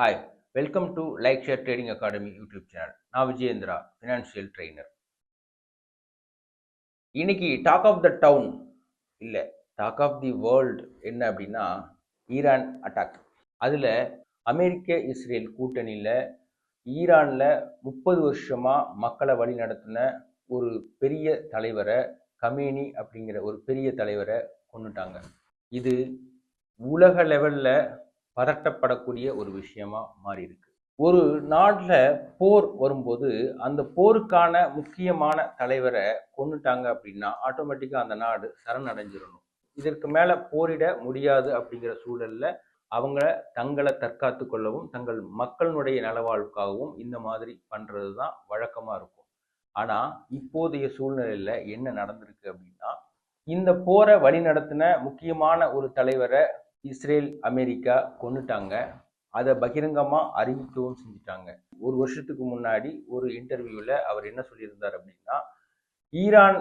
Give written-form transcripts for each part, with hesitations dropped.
Hi, welcome to Like Share Trading Academy YouTube channel. நான் Vijayendra, financial trainer. இன்னைக்கு talk of the down இல்லை, talk of the world என்ன அப்படின்னா Iran attack. அதில் அமெரிக்க Israel கூட்டணியில் ஈரானில் 30 வருஷமாக மக்களை வழி நடத்தின ஒரு பெரிய தலைவரை, கமேனி அப்படிங்கிற ஒரு பெரிய தலைவரை கொண்டுட்டாங்க. இது உலக லெவலில் பதட்டப்படக்கூடிய ஒரு விஷயமா மாறி இருக்கு. ஒரு நாட்டில் போர் வரும்போது அந்த போருக்கான முக்கியமான தலைவரை கொண்டுட்டாங்க அப்படின்னா ஆட்டோமேட்டிக்காக அந்த நாடு சரணடைஞ்சிடணும். இதற்கு மேலே போரிட முடியாது அப்படிங்கிற சூழல்ல அவங்க தங்களை தற்காத்து கொள்ளவும் தங்கள் மக்களுடைய நலவாழ்வுக்காகவும் இந்த மாதிரி பண்றது தான் வழக்கமாக இருக்கும். ஆனால் இப்போதைய சூழ்நிலையில் என்ன நடந்திருக்கு அப்படின்னா, இந்த போரை வழி நடத்தின முக்கியமான ஒரு தலைவரை இஸ்ரேல் அமெரிக்கா கொண்டுட்டாங்க. அதை பகிரங்கமாக அறிவிக்கவும் செஞ்சுட்டாங்க. ஒரு வருஷத்துக்கு முன்னாடி ஒரு இன்டர்வியூவில் அவர் என்ன சொல்லியிருந்தார் அப்படின்னா, ஈரான்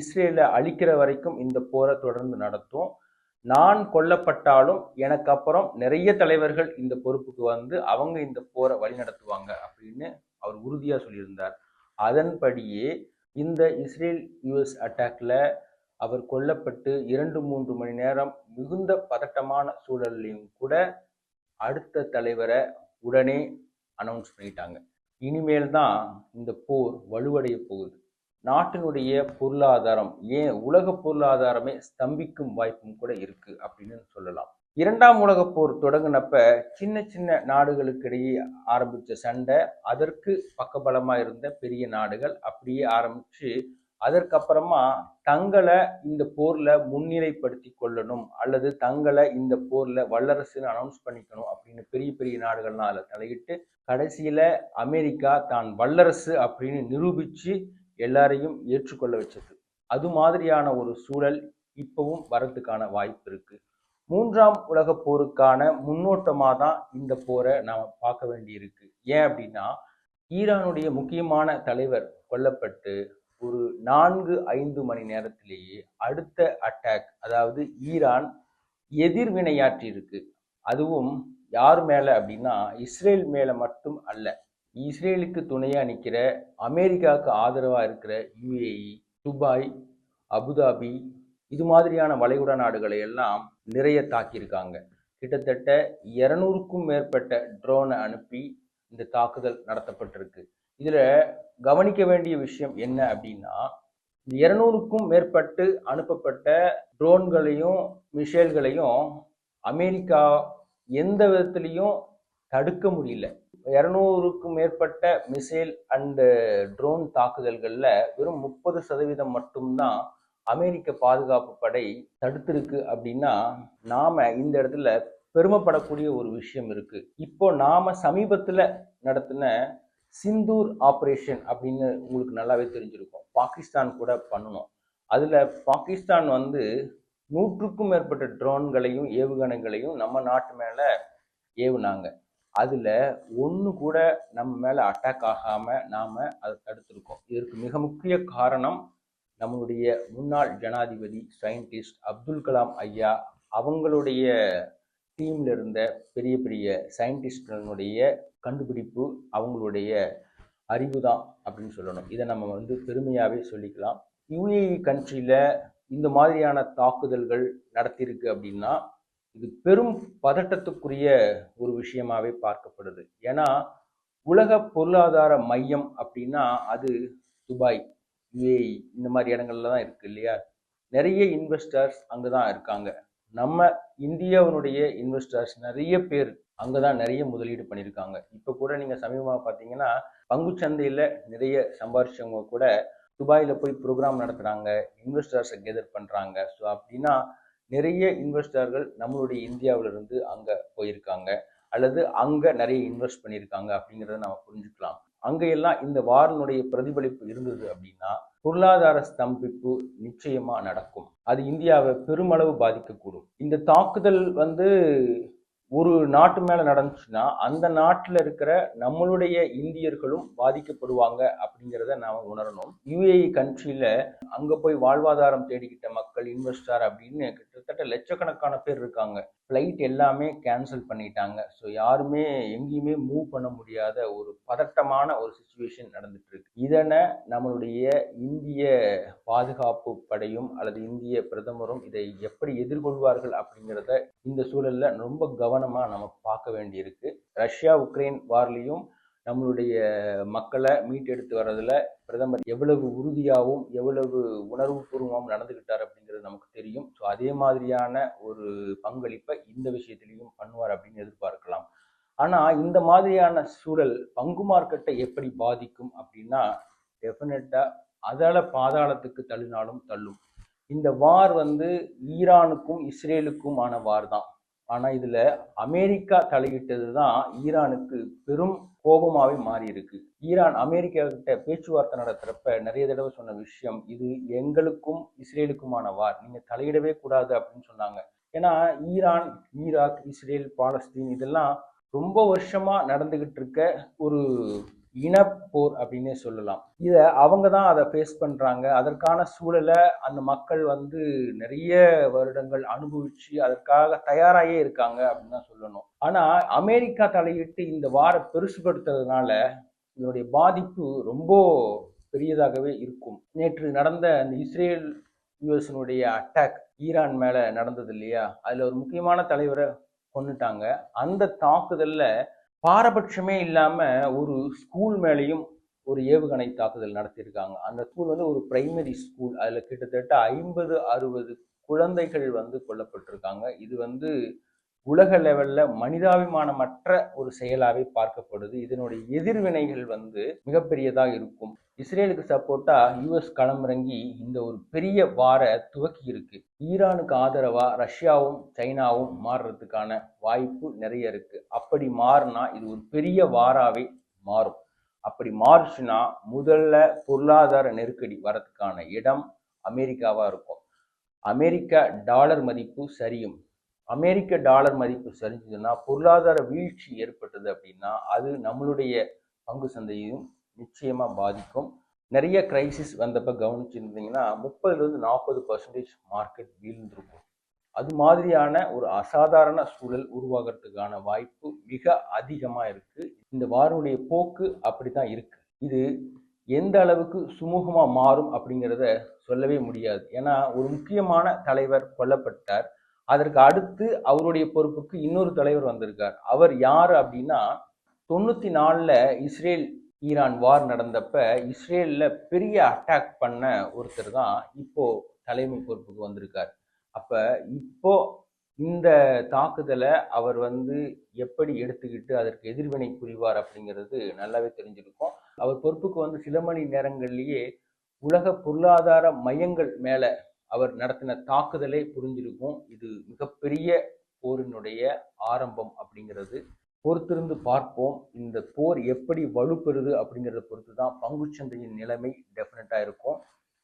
இஸ்ரேலை அழிக்கிற வரைக்கும் இந்த போரை தொடர்ந்து நடத்தும். நான் கொல்லப்பட்டாலும் எனக்கு அப்புறம் நிறைய தலைவர்கள் இந்த பொறுப்புக்கு வந்து அவங்க இந்த போரை வழிநடத்துவாங்க அப்படின்னு அவர் உறுதியாக சொல்லியிருந்தார். அதன்படியே இந்த இஸ்ரேல் யுஎஸ் அட்டாக்ல அவர் கொல்லப்பட்டு 2-3 மணி நேரம் மிகுந்த பதட்டமான சூழல்லையும் கூட அடுத்த தலைவரை உடனே அனௌன்ஸ் பண்ணிட்டாங்க. இனிமேல் தான் இந்த போர் வலுவடைய போகுது. நாட்டினுடைய பொருளாதாரம், ஏன் உலக பொருளாதாரமே ஸ்தம்பிக்கும் வாய்ப்பும் கூட இருக்கு அப்படின்னு சொல்லலாம். 2ஆம் உலகப் போர் தொடங்கினப்ப சின்ன சின்ன நாடுகளுக்கிடையே ஆரம்பிச்ச சண்டை, அதற்கு பக்கபலமா இருந்த பெரிய நாடுகள் அப்படியே ஆரம்பிச்சு அதற்கப்புறமா தங்களை இந்த போர்ல முன்னிலைப்படுத்தி கொள்ளணும் அல்லது தங்களை இந்த போர்ல வல்லரசுன்னு அனௌன்ஸ் பண்ணிக்கணும் அப்படின்னு பெரிய பெரிய நாடுகள்லாம் அதில் தலையிட்டு கடைசியில அமெரிக்கா தான் வல்லரசு அப்படின்னு நிரூபிச்சு எல்லாரையும் ஏற்றுக்கொள்ள வச்சது. அது மாதிரியான ஒரு சூழல் இப்பவும் வரதுக்கான வாய்ப்பு இருக்கு. 3ஆம் உலக போருக்கான முன்னோட்டமா தான் இந்த போரை நாம பார்க்க வேண்டியிருக்கு. ஏன் அப்படின்னா, ஈரானுடைய முக்கியமான தலைவர் கொல்லப்பட்டு ஒரு 4-5 மணி நேரத்திலேயே அடுத்த அட்டாக், அதாவது ஈரான் எதிர்வினையாற்றி இருக்கு. அதுவும் யார் மேல அப்படின்னா இஸ்ரேல் மேல மட்டும் அல்ல, இஸ்ரேலுக்கு துணையா நிற்கிற அமெரிக்காவுக்கு ஆதரவா இருக்கிற யுஏஇ, துபாய், அபுதாபி இது மாதிரியான வளைகுடா நாடுகளை எல்லாம் நிறைய தாக்கியிருக்காங்க. கிட்டத்தட்ட 200க்கும் மேற்பட்ட ட்ரோனை அனுப்பி இந்த தாக்குதல் நடத்தப்பட்டிருக்கு. இதுல கவனிக்க வேண்டிய விஷயம் என்ன அப்படின்னா, இந்த 200க்கும் மேற்பட்டு அனுப்பப்பட்ட ட்ரோன்களையும் மிசைல்களையும் அமெரிக்கா எந்த விதத்திலையும் தடுக்க முடியல. 200க்கும் மேற்பட்ட மிசைல் அண்ட் ட்ரோன் தாக்குதல்கள்ல வெறும் 30% மட்டும்தான் அமெரிக்க பாதுகாப்பு படை தடுத்திருக்கு. அப்படின்னா நாம இந்த இடத்துல பெருமைப்படக்கூடிய ஒரு விஷயம் இருக்கு. இப்போ நாம சமீபத்துல நடத்தின சிந்தூர் ஆபரேஷன் அப்படின்னு உங்களுக்கு நல்லாவே தெரிஞ்சிருக்கும். பாகிஸ்தான் கூட பண்ணணும். அதுல பாகிஸ்தான் வந்து 100க்கும் மேற்பட்ட ட்ரோன்களையும் ஏவுகணைகளையும் நம்ம நாட்டு மேல ஏவுனாங்க. அதுல ஒன்று கூட நம்ம மேல அட்டாக் ஆகாம நாம அதை தடுத்திருக்கோம். இதற்கு மிக முக்கிய காரணம் நம்மளுடைய முன்னாள் ஜனாதிபதி சயின்டிஸ்ட் அப்துல் கலாம் ஐயா அவங்களுடைய டீம்ல இருந்த பெரிய பெரிய சயின்டிஸ்ட்களுடைய கண்டுபிடிப்பு, அவங்களுடைய அறிவு தான் அப்படின்னு சொல்லணும். இதை நம்ம வந்து பெருமையாவே சொல்லிக்கலாம். யுஏஇ கண்ட்ரியில இந்த மாதிரியான தாக்குதல்கள் நடத்தியிருக்கு அப்படின்னா இது பெரும் பதட்டத்துக்குரிய ஒரு விஷயமாவே பார்க்கப்படுது. ஏன்னா உலக பொருளாதார மையம் அப்படின்னா அது துபாய், யுஏஇ இந்த மாதிரி இடங்கள்ல தான் இருக்கு இல்லையா? நிறைய இன்வெஸ்டர்ஸ் அங்கதான் இருக்காங்க. நம்ம இந்தியாவினுடைய இன்வெஸ்டர்ஸ் நிறைய பேர் அங்கதான் நிறைய முதலீடு பண்ணியிருக்காங்க. இப்போ கூட நீங்க சமீபமாக பார்த்தீங்கன்னா பங்குச்சந்தையில நிறைய சம்பாரிச்சவங்க கூட துபாயில போய் ப்ரோக்ராம் நடத்துறாங்க, இன்வெஸ்டர்ஸை கெதர் பண்றாங்க. ஸோ அப்படின்னா நிறைய இன்வெஸ்டர்கள் நம்மளுடைய இந்தியாவிலிருந்து அங்க போயிருக்காங்க அல்லது அங்க நிறைய இன்வெஸ்ட் பண்ணியிருக்காங்க அப்படிங்கிறத நம்ம புரிஞ்சுக்கலாம். அங்கெல்லாம் இந்த வாரினுடைய பிரதிபலிப்பு இருந்தது அப்படின்னா பொருளாதார ஸ்தம்பிப்பு நிச்சயமா நடக்கும். அது இந்தியாவை பெருமளவு பாதிக்கக்கூடும். இந்த தாக்குதல் வந்து ஒரு நாட்டு மேல நடந்துச்சுன்னா அந்த நாட்டுல இருக்கிற நம்மளுடைய இந்தியர்களும் பாதிக்கப்படுவாங்க அப்படிங்கிறத நாம உணரணும். யுஏஇ கண்ட்ரியில அங்க போய் வாழ்வாதாரம் தேடிக்கிட்ட மக்கள், இன்வெஸ்டர் அப்படின்னு கிட்டத்தட்ட லட்சக்கணக்கான பேர் இருக்காங்க. ஃப்ளைட் எல்லாமே கேன்சல் பண்ணிட்டாங்க. ஸோ யாருமே எங்கேயுமே மூவ் பண்ண முடியாத ஒரு பதட்டமான ஒரு சுச்சுவேஷன் நடந்துட்டு இருக்கு. இதனை நம்மளுடைய இந்திய பாதுகாப்பு படையும் அல்லது இந்திய பிரதமரும் இதை எப்படி எதிர்கொள்வார்கள் அப்படிங்கிறத இந்த சூழல்ல ரொம்ப கவனமா நம்ம பார்க்க வேண்டியிருக்கு. ரஷ்யா உக்ரைன் வார்லையும் நம்மளுடைய மக்களை மீட்டெடுத்து வர்றதுல பிரதமர் எவ்வளவு உறுதியாகவும் எவ்வளவு உணர்வுபூர்வமாகவும் நடந்துகிட்டார் அப்படிங்கிறது நமக்கு தெரியும். ஸோ அதே மாதிரியான ஒரு பங்களிப்பை இந்த விஷயத்திலையும் பண்ணுவார் அப்படின்னு எதிர்பார்க்கலாம். ஆனா இந்த மாதிரியான சூழல் பங்கு மார்க்கெட்டை எப்படி பாதிக்கும் அப்படின்னா டெஃபினட்டா அதால பாதாளத்துக்கு தள்ளினாலும் தள்ளும். இந்த வார் ஈரானுக்கும் இஸ்ரேலுக்குமான வார் தான். ஆனா இதுல அமெரிக்கா தலையிட்டது தான் ஈரானுக்கு பெரும் கோபமாவே மாறி இருக்கு. ஈரான் அமெரிக்கா கிட்ட பேச்சுவார்த்தை நடத்துறப்ப நிறைய தடவை சொன்ன விஷயம், இது எங்களுக்கும் இஸ்ரேலுக்குமான வார், நீங்க தலையிடவே கூடாது அப்படின்னு சொன்னாங்க. ஏன்னா ஈரான், ஈராக், இஸ்ரேல், பாலஸ்தீன் இதெல்லாம் ரொம்ப வருஷமா நடந்துகிட்டு இருக்க ஒரு இனப்போர் அப்படின்னே சொல்லலாம். இதை அவங்க தான் அதை ஃபேஸ் பண்றாங்க. அதற்கான சூழலை அந்த மக்கள் நிறைய வருடங்கள் அனுபவிச்சு அதற்காக தயாராகவே இருக்காங்க அப்படின்னு தான் சொல்லணும். ஆனா அமெரிக்கா தலையிட்டு இந்த வாரை பெருசுபடுத்துறதுனால இதனுடைய பாதிப்பு ரொம்ப பெரியதாகவே இருக்கும். நேற்று நடந்த அந்த இஸ்ரேல் யுஎஸ்னுடைய அட்டாக் ஈரான் மேல நடந்தது இல்லையா, அதுல ஒரு முக்கியமான தலைவரை கொன்னுட்டாங்க. அந்த தாக்குதல்ல பாரபட்சமே இல்லாம ஒரு ஸ்கூல் மேலேயும் ஒரு ஏவுகணை தாக்குதல் நடத்தியிருக்காங்க. அந்த ஸ்கூல் ஒரு பிரைமரி ஸ்கூல். அதுல கிட்டத்தட்ட 50-60 குழந்தைகள் கொல்லப்பட்டிருக்காங்க. இது உலக லெவல்ல மனிதாபிமானமற்ற ஒரு செயலாவே பார்க்கப்படுது. இதனுடைய எதிர்வினைகள் மிகப்பெரியதாக இருக்கும். இஸ்ரேலுக்கு சப்போர்ட்டா யுஎஸ் களமிறங்கி இந்த ஒரு பெரிய வார துவக்கி இருக்கு. ஈரானுக்கு ஆதரவா ரஷ்யாவும் சைனாவும் மாறுறதுக்கான வாய்ப்பு நிறைய இருக்கு. அப்படி மாறினா இது ஒரு பெரிய வாராவே மாறும். அப்படி மாறுச்சுன்னா முதல்ல பொருளாதார நெருக்கடி வரதுக்கான இடம் அமெரிக்காவா இருக்கும். அமெரிக்கா டாலர் மதிப்பு சரியும். அமெரிக்க டாலர் மதிப்பு சரிஞ்சதுன்னா பொருளாதார வீழ்ச்சி ஏற்பட்டது அப்படின்னா அது நம்மளுடைய பங்கு சந்தையும் நிச்சயமா பாதிக்கும். நிறைய கிரைசிஸ் வந்தப்ப கவனிச்சிருந்தீங்கன்னா 30-40% மார்க்கெட் வீழ்ந்திருக்கும். அது மாதிரியான ஒரு அசாதாரண சூழல் உருவாகிறதுக்கான வாய்ப்பு மிக அதிகமா இருக்கு. இந்த வாருடைய போக்கு அப்படித்தான் இருக்கு. இது எந்த அளவுக்கு சுமூகமா மாறும் அப்படிங்கிறத சொல்லவே முடியாது. ஏன்னா ஒரு முக்கியமான தலைவர் கொல்லப்பட்டார். அதற்கு அடுத்து அவருடைய பொறுப்புக்கு இன்னொரு தலைவர் வந்திருக்கார். அவர் யாரு அப்படின்னா 94ல இஸ்ரேல் ஈரான் வார் நடந்தப்ப இஸ்ரேல்ல பெரிய அட்டாக் பண்ண ஒருத்தர் தான் இப்போ தலைமை பொறுப்புக்கு வந்திருக்கார். அப்ப இப்போ இந்த தாக்குதலை அவர் எப்படி எடுத்துக்கிட்டு அதற்கு எதிர்வினை புரிவார் அப்படிங்கிறது நல்லாவே தெரிஞ்சிருக்கும். அவர் பொறுப்புக்கு சில மணி நேரங்கள்லயே உலக பொருளாதார மையங்கள் மேல அவர் நடத்தின தாக்குதலே புரிஞ்சிருக்கும். இது மிகப்பெரிய போரினுடைய ஆரம்பம் அப்படிங்கிறது. பொறுத்திருந்து பார்ப்போம். இந்த போர் எப்படி வலுப்பெறுது அப்படிங்கிறத பொறுத்து தான் பங்குச்சந்தையின் நிலைமை டெஃபினட்டா இருக்கும்.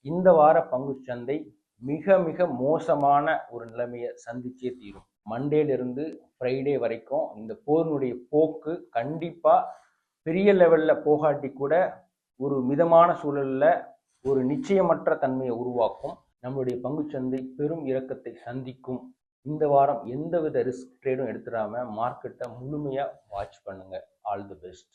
இந்த வார பங்குச்சந்தை மிக மிக மோசமான ஒரு நிலைமையை சந்திச்சே தீரும். மண்டேலிருந்து ஃப்ரைடே வரைக்கும் இந்த போரினுடைய போக்கு கண்டிப்பா பெரிய லெவல்ல போகாட்டி கூட ஒரு மிதமான சூழல்ல ஒரு நிச்சயமற்ற தன்மையை உருவாக்கும். நம்மளுடைய பங்குச்சந்தை பெரும் இறக்கத்தை சந்திக்கும். இந்த வாரம் எந்தவித ரிஸ்க் ட்ரேடும் எடுத்துடாம மார்க்கெட்டை முழுமையா வாட்ச் பண்ணுங்க. All the best.